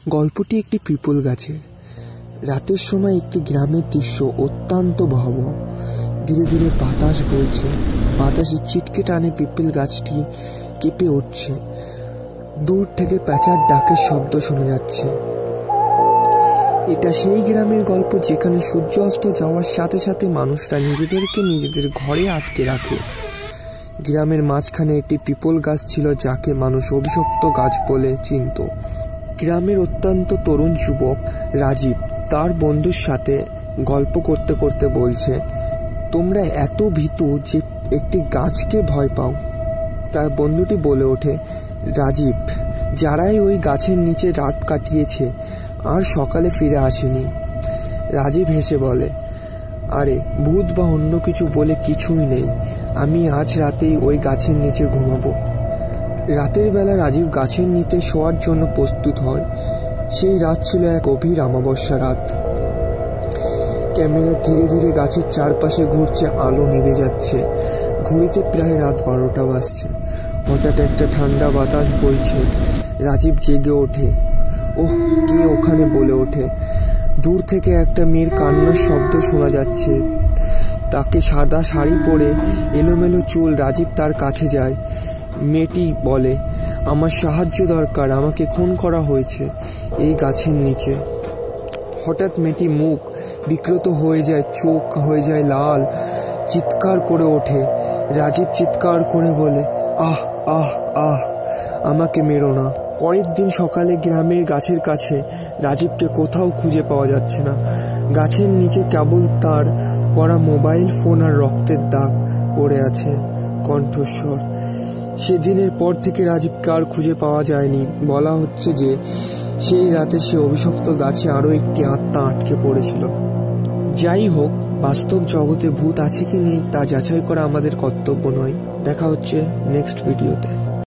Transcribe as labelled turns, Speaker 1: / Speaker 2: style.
Speaker 1: গল্পটি একটি পিপল গাছে। রাতের সময় একটি গ্রামের দৃশ্য অত্যন্ত ভয়াবহ। ধীরে ধীরে বাতাস বইছে, বাতাসের ছিটকে টানে পিপল গাছটি কেঁপে উঠছে। দূর থেকে প্যাঁচার ডাকের শব্দ শোনা যাচ্ছে। এটা সেই গ্রামের গল্প যেখানে সূর্য অস্ত যাওয়ার সাথে সাথে মানুষরা নিজেদেরকে নিজেদের ঘরে আটকে রাখে। গ্রামের মাঝখানে একটি পিপল গাছ ছিল যাকে মানুষ অভিশপ্ত গাছ বলে চিনত। গ্রামের অত্যন্ত তরুণ যুবক রাজীব তার বন্ধুর সাথে গল্প করতে করতে বলছে, তোমরা এত ভীতু যে একটি গাছকে ভয় পাও। তার বন্ধুটি বলে ওঠে, রাজীব, যারাই ওই গাছের নিচে রাত কাটিয়েছে আর সকালে ফিরে আসেনি। রাজীব হেসে বলে, আরে ভূত বা অন্য কিছু বলে কিছুই নেই, আমি আজ রাতেই ওই গাছের নিচে ঘুমাবো। রাতের বেলা রাজীব গাছের নিচে শোয়ার জন্য প্রস্তুত হয়। সেই রাত ছিল এক গভীর অমাবস্যা রাত। ক্যামেরা ধীরে ধীরে গাছের চারপাশে ঘুরছে, আলো নিভে যাচ্ছে। ঘড়িতে প্রায় রাত 12টা বাজছে। হঠাৎ একটা ঠান্ডা বাতাস বইছে। রাজীব জেগে ওঠে। ওহ, কে ওখানে বলে ওঠে। দূর থেকে একটা মেয়ের কান্নার শব্দ শোনা যাচ্ছে। তাকে সাদা শাড়ি পরে, এলোমেলো চুল। রাজীব তার কাছে যায়। মেয়েটি বলে, আমার সাহায্য দরকার, আমাকে খুন করা হয়েছে এই গাছের নিচে। হঠাৎ মেয়েটি মুখ বিকৃত হয়ে যায়, চোখ হয়ে যায় লাল, চিৎকার করে ওঠে। রাজীব চিৎকার করে বলে, আহ আহ আহ, আমাকে মেরো না। পরের দিন সকালে গ্রামের গাছের কাছে রাজীবকে কোথাও খুঁজে পাওয়া যাচ্ছে না। গাছের নিচে কেবল তার পড়া মোবাইল ফোন আর রক্তের দাগ পড়ে আছে। কণ্ঠস্বর। সেদিনের পর থেকে রাজীবকে আর খুঁজে পাওয়া যায়নি। বলা হচ্ছে যে সেই রাতে সে অভিশপ্ত গাছে আরও একটি আত্মা আটকে পড়েছিল। যাই হোক, বাস্তব জগতে ভূত আছে কি নেই তা যাচাই করা আমাদের কর্তব্য নয়। দেখা হচ্ছে নেক্সট ভিডিওতে।